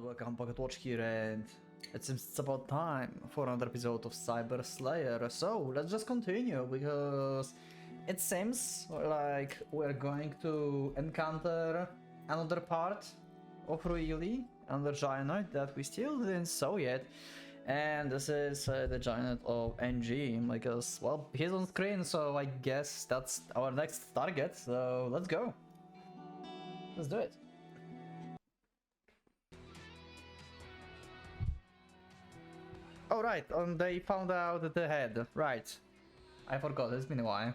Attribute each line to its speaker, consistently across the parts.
Speaker 1: welcome PocketWatch here, and it seems it's about time for another episode of Cyber Slayer. So let's just continue, because it seems like we're going to encounter another part of Ruili, another giant that we still didn't saw yet. And this is the giant of NG, because, well, he's on screen, so I guess that's our next target. So let's go. Let's do it. Oh right, they found out the head. Right. I forgot, it's been a while.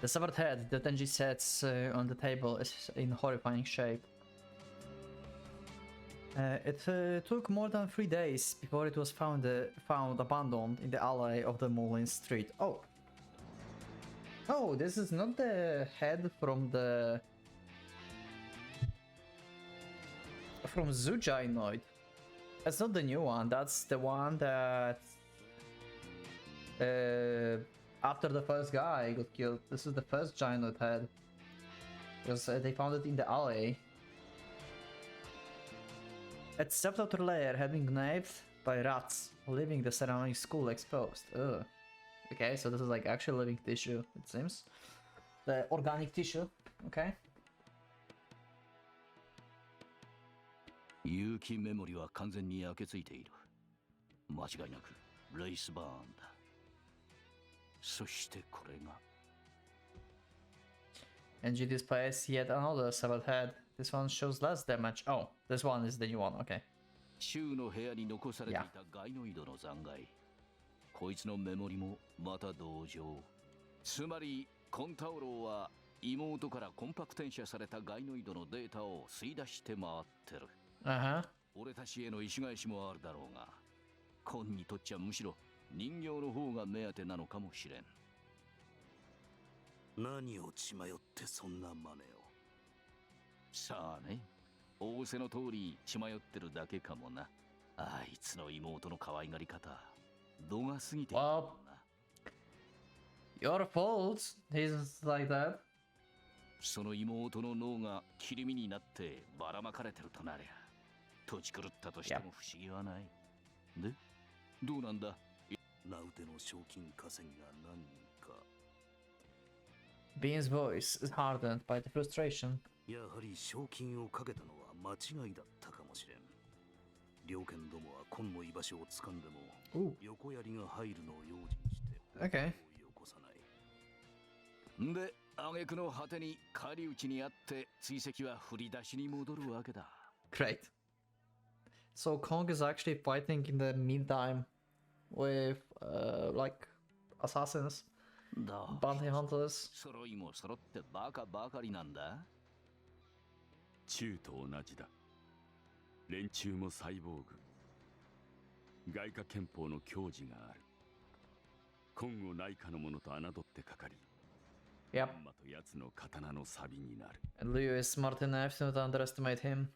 Speaker 1: The severed head that NG sets on the table is in horrifying shape. It took more than 3 days before it was found abandoned in the alley of the Moulin Street. Oh. Oh, this is not the head from the... from Zoogynoid. That's not the new one, that's the one that... after the first guy got killed. This is the first Gynoid head. Because they found it in the alley. Its stepped outer layer had been gnawed by rats, leaving the surrounding skull exposed. Ugh. Okay, so this is like actual living tissue, it seems. The organic tissue, okay.
Speaker 2: 有機メモリは完全に焼けついている。間違いなくレイスバーンだ。そしてこれが。
Speaker 1: NG displays yet another severed head. This one shows less damage. Oh, this one is the new one, okay.
Speaker 2: 州の部屋に残されていたガイノイドの残骸。こいつのメモリもまた同様。つまりコンタウローは妹からコンパクテンシャされたガイノイドのデータを吸い出して回ってる。俺たちへの意志返しもあるだろうが、コンにとっちゃむしろ人形の方が目当てなのかもしれん。何を血迷ってそんな真似を。さあね、仰せの通り血迷ってるだけかもな。あいつの妹の可愛がり方、度が過ぎてるな。
Speaker 1: Your fault. He's like that.
Speaker 2: その妹の脳が切り身になってばらまかれてるとなりゃ、土地狂ったとしても不思議はない。で、どうなんだ？名うての賞金稼ぎが何人か。
Speaker 1: Bean's voice is hardened by the frustration.
Speaker 2: やはり賞金をかけたのは間違いだったかもしれん。猟犬どもは今の居場所を掴んでも横槍が入るのを用心してよこさない。んで、挙句の果てに狩り討ちにあって追跡は振り出しに戻るわけだ。
Speaker 1: Great. So Kong is actually fighting in the meantime with like assassins, bounty hunters.
Speaker 2: 揃いも揃ってバカばかりなんだ。
Speaker 3: 中と同じだ。連中もサイボーグ。外貨憲法の矜持がある。今後内科の者と侮ってかかり。
Speaker 1: Yep. And Liu is smart enough to not underestimate him.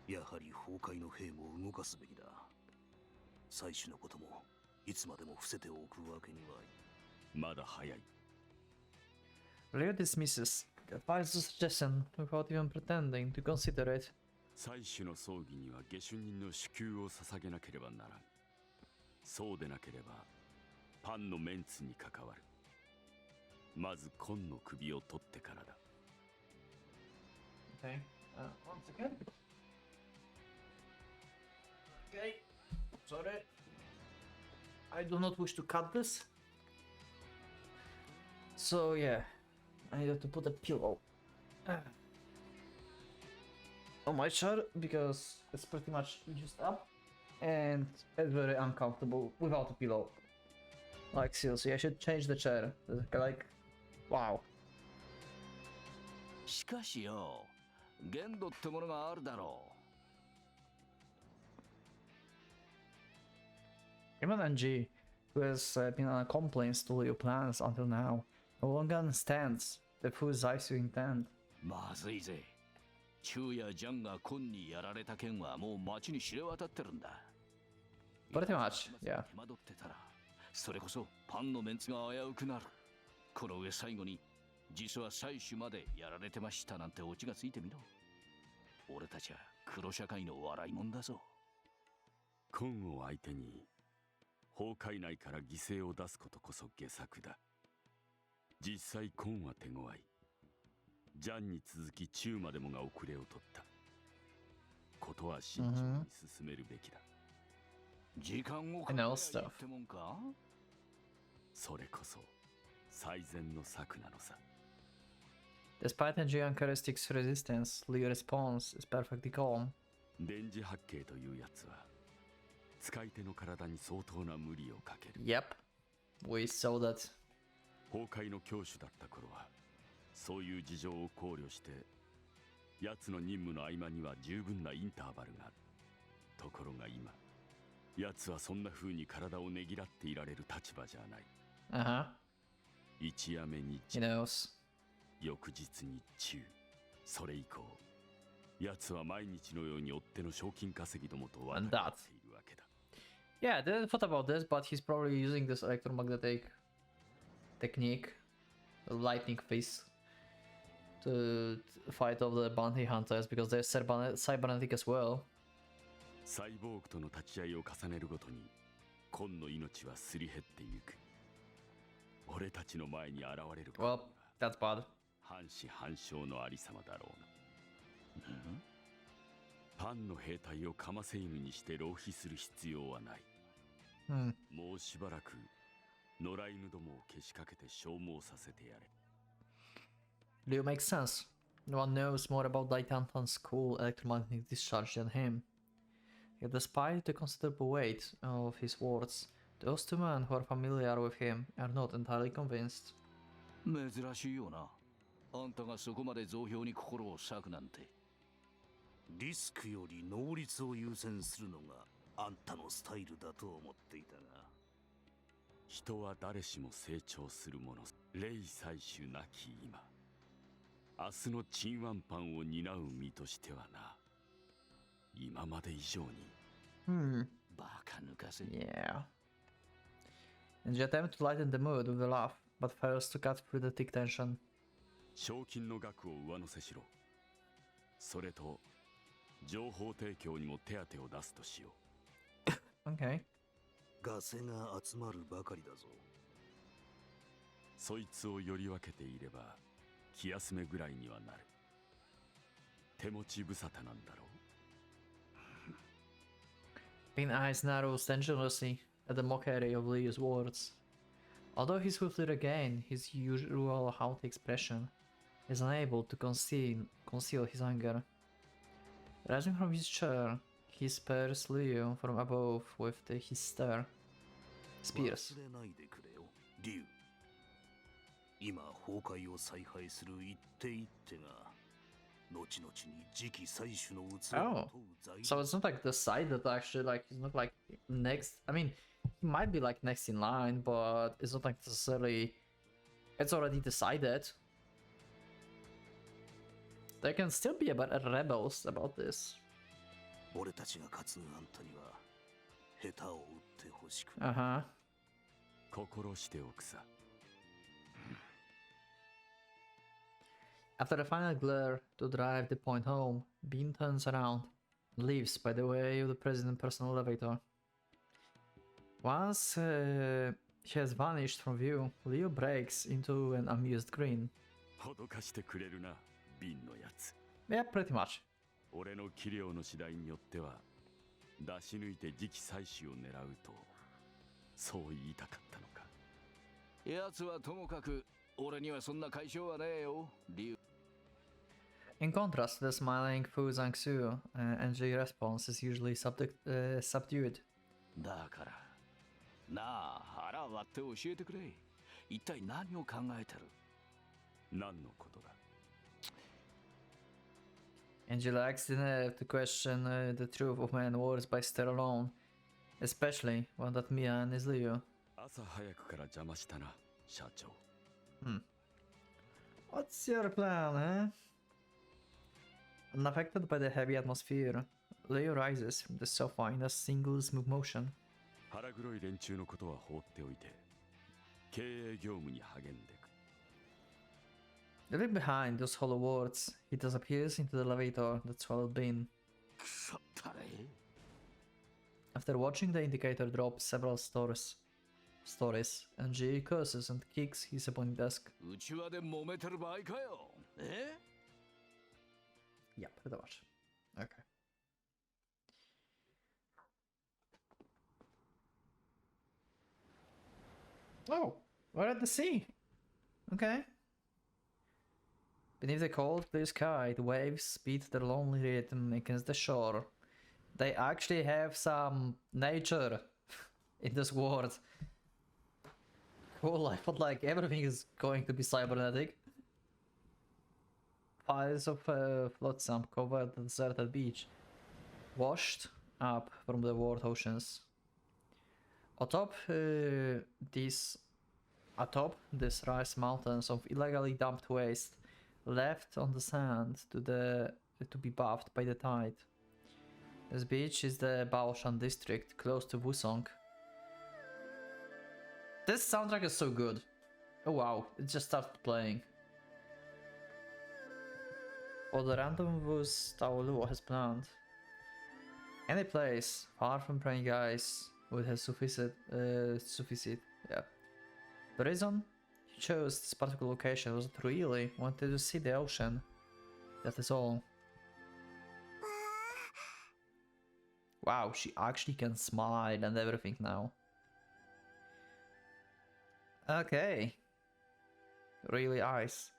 Speaker 2: やはり崩壊の兵も動かすべきだ。採取のこともいつまでも伏せておくわけには。
Speaker 3: まだ早い。
Speaker 1: Liu dismisses the advice suggestion without even pretending to consider it.
Speaker 3: 採取の葬儀には下手人の支給を捧げなければならん。そうでなければパンのメンツに関わる。まずコンの首を取ってからだ。
Speaker 1: Okay. One second. Okay. Sorry. I do not wish to cut this. So yeah, I need to put a pillow on my chair because it's pretty much used up and it's very uncomfortable without a pillow. Like seriously, I should change the chair. Like, wow.
Speaker 2: しかしよ、限度ってものがあるだろう。
Speaker 1: Even NG, who has been on complaints to Leo plans until now, no longer understands the full size you intend.
Speaker 2: まずいぜ。チュウやジャンがコンにやられた件はもう町に知れ渡ってるんだ。
Speaker 1: Pretty much, yeah.
Speaker 2: 手間取ってたら、それこそパンのメンツが危うくなる。この上最後に実は採取までやられてましたなんてオチがついてみろ。俺たちは黒社会の笑いもんだぞ。
Speaker 3: 紺を相手に崩壊内から犠牲を出すことこそ下策だ。実際紺は手強い。ジャンに続きチューまでもが遅れを取った。ことは慎重に進めるべきだ。
Speaker 2: 時間をかけりゃいいってもんか。
Speaker 3: それこそ最善の策なのさ。
Speaker 1: Despite enjoying Charistic's resistance, Leo's response is perfectly calm.
Speaker 3: 電磁波形というやつは使い手の体に相当な無理をかける。
Speaker 1: Yep, we saw that.
Speaker 3: 崩壊の教主だった頃はそういう事情を考慮して奴の任務の合間には十分なインターバルがある。ところが今奴はそんな風に体をねぎらっていられる立場じゃない。
Speaker 1: Uh-huh.
Speaker 3: 一夜目に
Speaker 1: He knows.
Speaker 3: 翌日にチュー。それ以降奴は毎日のように追っ手の賞金稼ぎどもと渡り合っているわけだ。
Speaker 1: Yeah, I didn't thought about this, but he's probably using this electromagnetic technique, the lightning fist, to fight off the bounty hunters because they're cybernetic as well.
Speaker 3: サイボーグとの立ち会いを重ねるごとに紺の命はすり減ってゆく。俺たちの前に現れる。
Speaker 1: Well, that's bad.
Speaker 3: 半死半生のありさまだろうな。パンの兵隊をかませ犬にして浪費する必要はない。もうしばらく野良犬どもをけしかけて消耗させてやれ。
Speaker 1: Leo makes sense. No one knows more about Daitantan's cool electromagnetic discharge than him. Yet despite the considerable weight of his words, those two men who are familiar with him are not entirely convinced.
Speaker 2: 珍しいよな。あんたがそこまで増票に心を割くなんて。
Speaker 4: リスクより能率を優先するのがあんたのスタイルだと思っていたが。
Speaker 3: 人は誰しも成長するもの。霊採取なき今、明日の鎮安パンを担う身としてはな、今まで以上に。
Speaker 2: バカ抜かせ。
Speaker 1: Yeah. And you attempt to lighten the mood with a laugh, but fails to cut through the thick tension.
Speaker 3: 賞金の額を上乗せしろ。それと情報提供にも手当を出すとしよ
Speaker 1: う。Okay.
Speaker 4: ガセが集まるばかりだぞ。
Speaker 3: そいつをより分けていれば気休めぐらいにはなる。手持ち無沙汰なんだろう。
Speaker 1: Pin eyes narrows tensiously at the mockery of Leo's words. Although he swiftly regained his usual haughty expression, he is unable to conceal his anger. Rising from his chair, he spears Leo from above with his spears.
Speaker 4: 忘れないでくれよ、リュウ。今崩壊を采配する一手一手が後々に次期採取の器を問う材料。
Speaker 1: So it's not like decided actually, like he's not like next. I mean, he might be like next in line, but it's not like necessarily. It's already decided. There can still be rebels about this.
Speaker 4: 俺たちが勝つあんたには下手を打ってほしく。
Speaker 1: Uh-huh.
Speaker 3: 心しておくさ。
Speaker 1: After the final glare to drive the point home, Bean turns around and leaves by the way of the president's personal elevator. Once he has vanished from view, Leo breaks into an amused grin.
Speaker 3: 脅かしてくれるな、ビンのやつ。
Speaker 1: Yeah, pretty much.
Speaker 3: 俺の器量の次第によっては出し抜いて次期採取を狙うと、そう言いたかったのか。
Speaker 2: 奴はともかく俺にはそんな解消はねえよ、リュウ。
Speaker 1: In contrast to the smiling Fu Zhangsu, NG response is usually subdued.
Speaker 2: だからなあ、腹割って教えてくれ。一体何を考えてる？
Speaker 3: 何のことだ？
Speaker 1: NG likes to question the truth of man words by stare alone, especially when that man is Leo.
Speaker 3: 朝早くから邪魔したな、社長。
Speaker 1: What's your plan, eh? Unaffected by the heavy atmosphere, Leo rises from the sofa in a single smooth motion.
Speaker 3: 腹黒い連中のことは放っておいて、経営業務に励んでく。
Speaker 1: Leaving behind those hollow words, he disappears into the elevator that swallowed Bean.
Speaker 2: くそ誰
Speaker 1: After watching the indicator drop several stories, and G curses and kicks his upon desk.
Speaker 2: うちわで揉めてる場合かよえ
Speaker 1: Yeah, pretty much. Okay. Oh, we're at the sea. Okay. Beneath the cold, clear sky, the waves beat their lonely rhythm against the shore. They actually have some nature in this world. Cool, I thought like everything is going to be cybernetic. Piles of flotsam covered the deserted beach, washed up from the world oceans. Atop this rise mountains of illegally dumped waste, left on the sand to be buffed by the tide. This beach is the Baoshan district, close to Wusong. This soundtrack is so good. Oh wow, it just started playing. Or the random Wus Taoluo has planned. Any place far from praying eyes would have sufficient. Yeah. The reason he chose this particular location was that really wanted to see the ocean. That is all. Wow, she actually can smile and everything now. Okay. Really eyes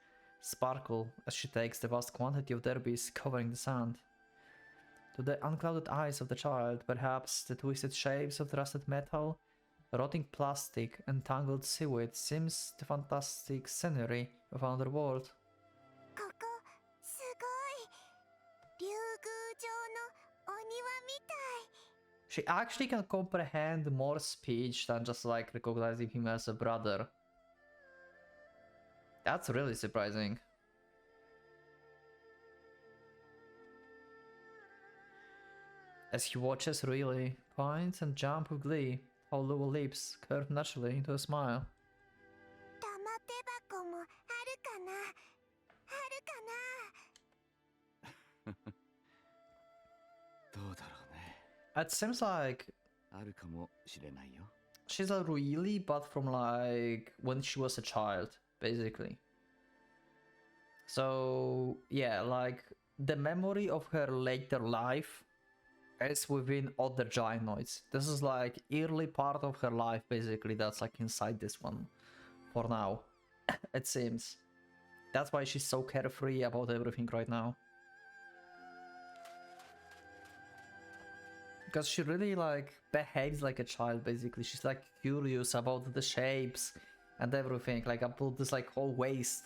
Speaker 1: sparkle as she takes the vast quantity of derbies covering the sand. To the unclouded eyes of the child, perhaps the twisted shapes of rusted metal, rotting plastic, and tangled seaweed seems the fantastic scenery of another world. She actually can comprehend more speech than just like recognizing him as a brother. That's really surprising. As he watches Really point and jump with glee, her lower lips curve naturally into a smile. It seems like she's a Really, but from like when she was a child, basically. So yeah, like the memory of her later life is within other gynoids. This is like early part of her life, basically, that's like inside this one for now. It seems. That's why she's so carefree about everything right now. Because she really like behaves like a child, basically. She's like curious about the shapes and everything, like about this like whole waste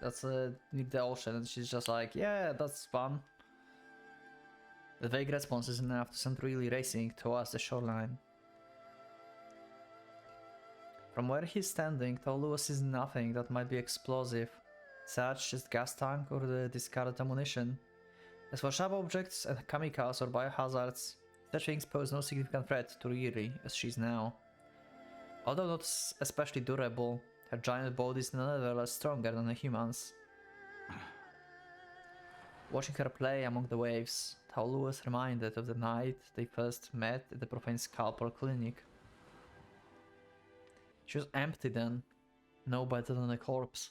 Speaker 1: that's near the ocean, and she's just like, yeah, that's fun. The vague response is enough to send Really racing towards the shoreline. From where he's standing, Taoluo sees nothing that might be explosive, such as gas tank or the discarded ammunition. As for sharp objects and chemicals or biohazards, such things pose no significant threat to Really as she is now. Although not especially durable, her giant body is nevertheless stronger than a human's. Watching her play among the waves, Taoluo is reminded of the night they first met at the Profane Scalpel Clinic. She was empty then, no better than a corpse,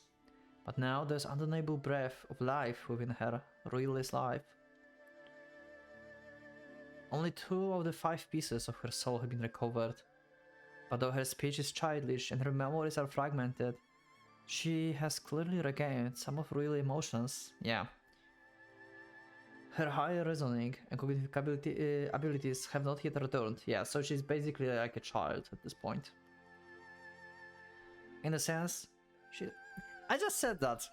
Speaker 1: but now there's undeniable breath of life within her, Really's life. Only 2 of the 5 pieces of her soul have been recovered, but though her speech is childish and her memories are fragmented, she has clearly regained some of Really emotions, yeah. Her higher reasoning and cognitive abilities have not yet returned, yeah, so she's basically like a child at this point. In a sense, I just said that.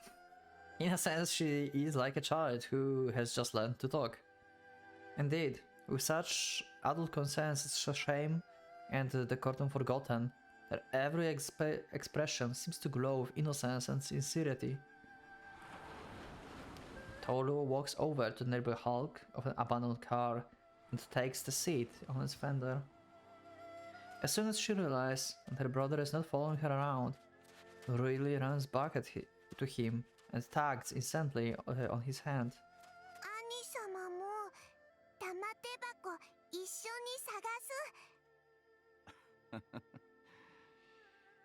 Speaker 1: In a sense, she is like a child who has just learned to talk. Indeed, with such adult conscience, it's a shame and the curtain forgotten, that every expression seems to glow with innocence and sincerity. Taoluo walks over to the nearby hulk of an abandoned car and takes the seat on its fender. As soon as she realizes that her brother is not following her around, Really runs back to him and tagged instantly on his hand.
Speaker 5: 兄様も玉手箱一緒に探す。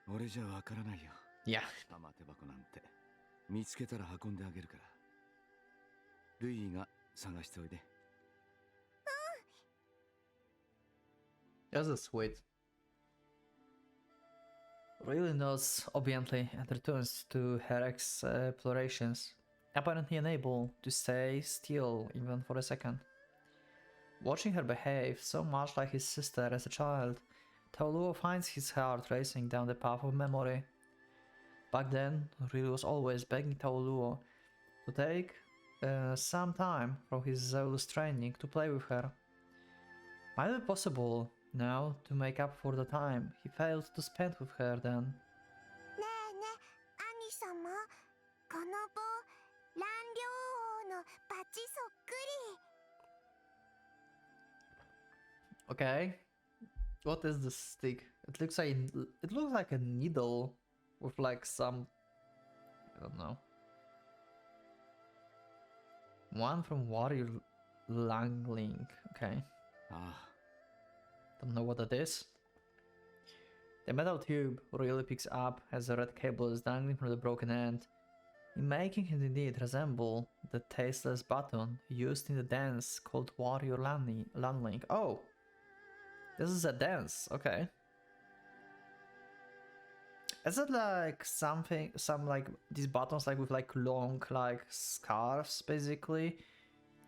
Speaker 4: 俺じゃわからないよ。
Speaker 1: Yeah.
Speaker 4: 玉手箱なんて見つけたら運んであげるから。ルイが探しておいで。
Speaker 1: This is sweet. Really nods obediently and returns to her explorations, apparently unable to stay still even for a second. Watching her behave so much like his sister as a child, Taoluo finds his heart racing down the path of memory. Back then, Ryu was always begging Taoluo to take some time from his Zeus training to play with her. Might it be possible now to make up for the time he failed to spend with her then?
Speaker 5: ねえねえ、兄様、この棒、蘭陵王のバチそっくり。
Speaker 1: Okay. What is this stick? It looks like a needle with like some, I don't know. One from Warrior Langling. Okay.
Speaker 4: あ
Speaker 1: Don't know what that is. The metal tube really picks up as the red cable is dangling from the broken end, making it indeed resemble the tasteless button used in the dance called Warrior Landling. Oh! This is a dance, okay. Is it like some like these buttons like with like long like scarves basically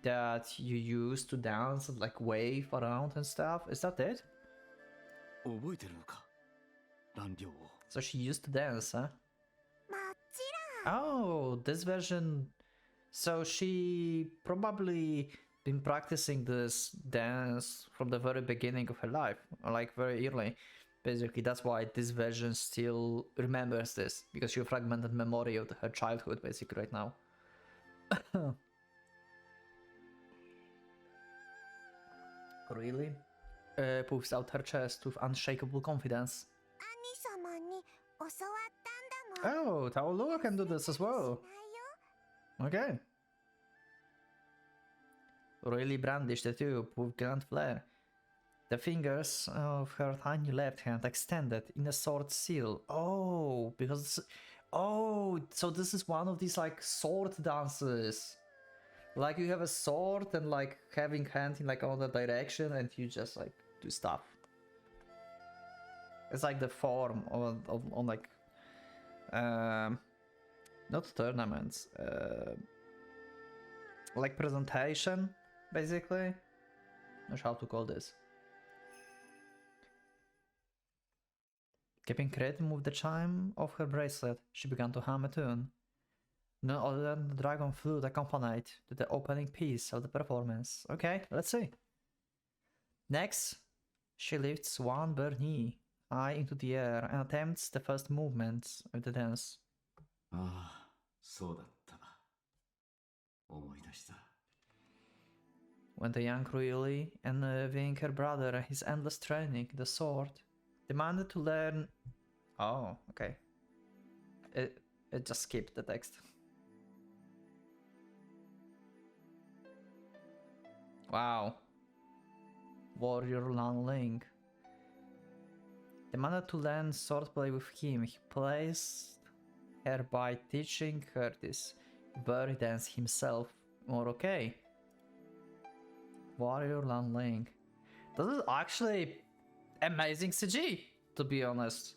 Speaker 1: that you use to dance and like wave around and stuff? Is that it?
Speaker 4: あ、覚えてるのか。蘭陵王。
Speaker 1: So she used to dance, huh?
Speaker 5: もちろん。
Speaker 1: Oh, this version. So she probably been practicing this dance from the very beginning of her life, or like very early. Basically, that's why this version still remembers this, because she fragmented memory of her childhood, basically, right now. Really? Puffs out her chest with unshakable confidence.
Speaker 5: 兄様に教わったんだもん。
Speaker 1: Oh, Taoluo can do this as well.
Speaker 5: しないよ。
Speaker 1: Okay. Really brandished the tube with grand flair. The fingers of her tiny left hand extended in a sword seal. Oh, because... Oh, so this is one of these like sword dances. Like you have a sword and like having hand in like another direction and you just like do stuff. It's like the form on like... not tournaments. Like presentation, basically. Not sure how to call this. Keeping rhythm with the chime of her bracelet, she began to hum a tune. None other than the dragon flute accompanied to the opening piece of the performance. Okay, let's see. Next, she lifts one bare knee high into the air and attempts the first movements of the dance.
Speaker 4: ああ、そうだった。思い出した。
Speaker 1: When the young Ruili, envying her brother his endless training, the sword, demanded to learn... Oh, okay. It just skipped the text. Wow. Warrior Lanling. Demanded to learn swordplay with him. He placed her by teaching her this very dance himself. Or okay. Warrior Lanling. This is actually amazing CG, to be honest.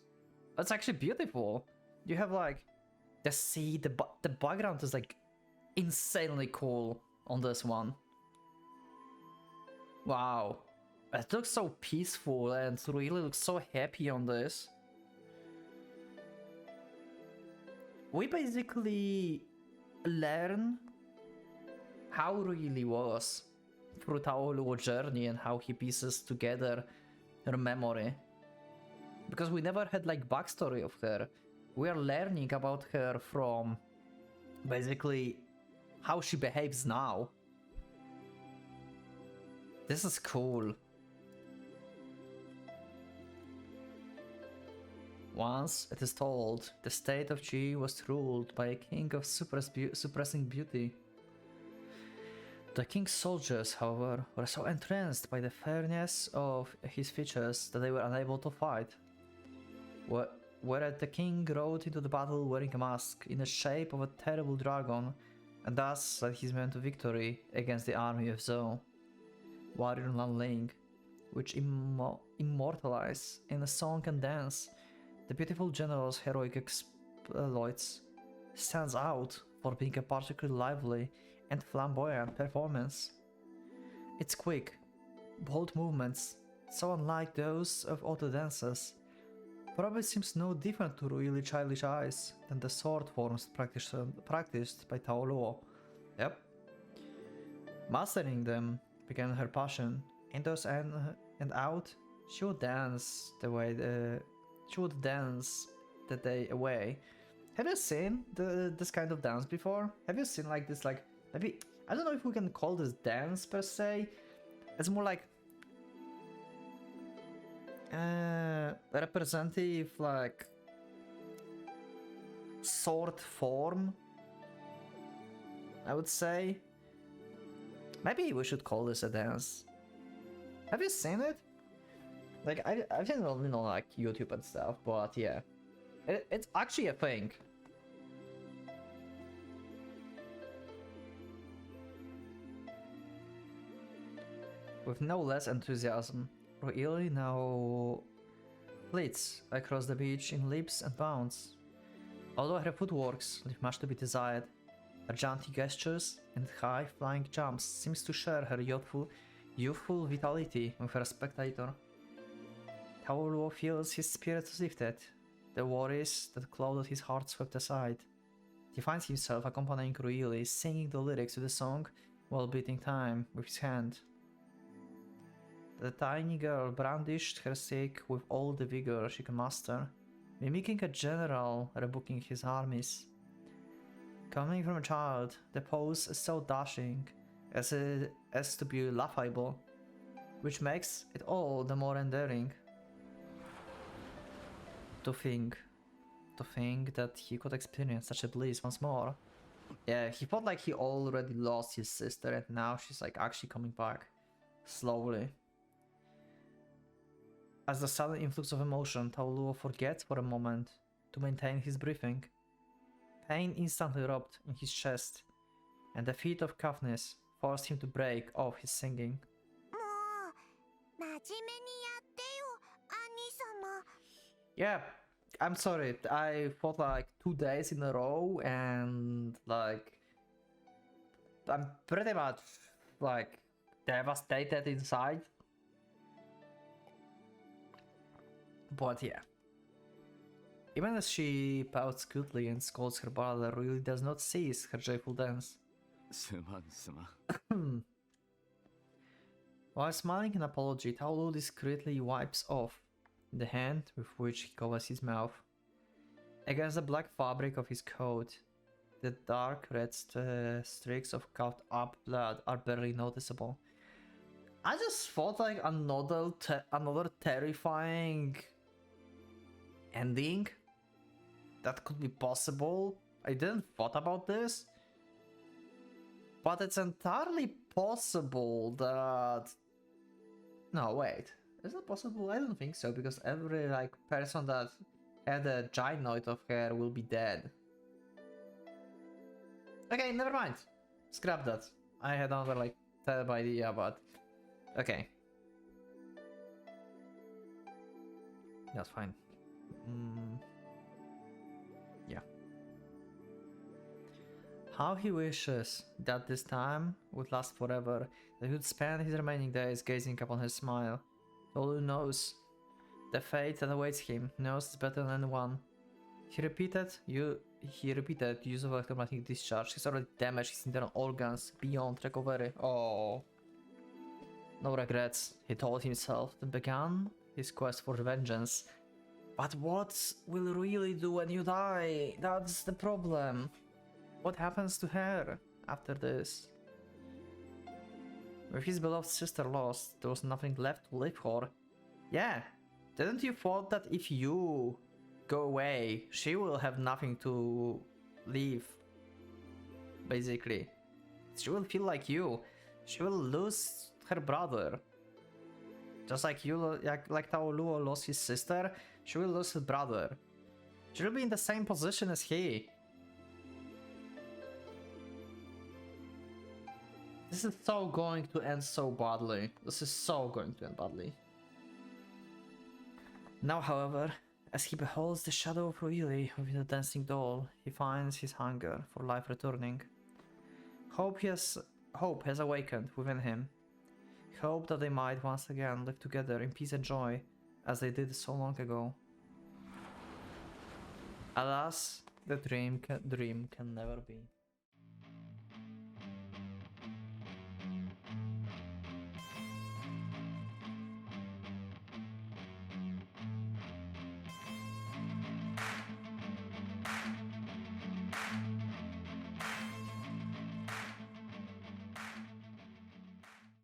Speaker 1: It's actually beautiful. You have like the sea, the background is like insanely cool on this one. Wow. It looks so peaceful and really looks so happy on this. We basically learn how really was through Taoluo's journey and how he pieces together her memory. Because we never had like backstory of her. We are learning about her from basically how she behaves now. This is cool. Once, it is told, the state of Chi was ruled by a king of suppressing beauty. The king's soldiers, however, were so entranced by the fairness of his features that they were unable to fight. Whereas the king rode into the battle wearing a mask in the shape of a terrible dragon, and thus led his men to victory against the army of Zhou. Warrior Lan Ling, which immortalize in a song and dance the beautiful general's heroic exploits, stands out for being a particularly lively and flamboyant performance. Its quick, bold movements, so unlike those of other dances, probably seems no different to really childish eyes than the sword forms practiced by Tao Luo. Yep. Mastering them began her passion. Indoors and out, she would dance the day away. Have you seen this kind of dance before? Have you seen like this, like, maybe, I don't know if we can call this dance per se. It's more like representative, like, sword form, I would say. Maybe we should call this a dance. Have you seen it? Like, I've seen it on, like, YouTube and stuff, but yeah. It's actually a thing. With no less enthusiasm, Roili now flits across the beach in leaps and bounds. Although her footworks leave much to be desired, her jaunty gestures and high-flying jumps seems to share her youthful vitality with her spectator. Tao Luo feels his spirits lifted, the worries that clouded his heart swept aside. He finds himself accompanying Roili, singing the lyrics to the song while beating time with his hand. The tiny girl brandished her stick with all the vigor she could muster, mimicking a general rebuking his armies. Coming from a child, the pose is so dashing as to be laughable, which makes it all the more endearing. To think that he could experience such a bliss once more. Yeah, he felt like he already lost his sister and now she's like actually coming back. Slowly. As the sudden influx of emotion, Tao Luo forgets for a moment to maintain his breathing. Pain instantly erupted in his chest, and the fit of coughness forced him to break off his singing. Yeah, I'm sorry, I fought like 2 days in a row and like I'm pretty much like devastated inside. But yeah. Even as she pouts cutely and scolds her brother, really does not cease her joyful dance. While smiling in apology, Tao Luo discreetly wipes off the hand with which he covers his mouth. Against the black fabric of his coat, the dark red streaks of coughed up blood are barely noticeable. I just thought like another terrifying ending that could be possible. I didn't thought about this, but it's entirely possible that... No, wait. Is it possible? I don't think so, because every like person that had a gynoid of hair will be dead. Okay, never mind. Scrap that. I had another like terrible idea, but okay. That's fine. Yeah. How he wishes that this time would last forever, that he would spend his remaining days gazing upon her smile. Tolu knows the fate that awaits him, knows better than anyone. He repeated use of electromagnetic discharge. He's already damaged his internal organs beyond recovery. Oh. No regrets, he told himself, and began his quest for vengeance. But what will really do when you die? That's the problem. What happens to her after this? With his beloved sister lost, there was nothing left to live for. Yeah, didn't you thought that if you go away, she will have nothing to leave. Basically, she will feel like you. She will lose her brother. Just like you, like Tao Luo lost his sister, she will lose her brother. She will be in the same position as he. This is so going to end so badly. This is so going to end badly. Now, however, as he beholds the shadow of Ruili within the dancing doll, he finds his hunger for life returning. Hope has awakened within him. Hope that they might once again live together in peace and joy, as they did so long ago. Alas, the dream can never be.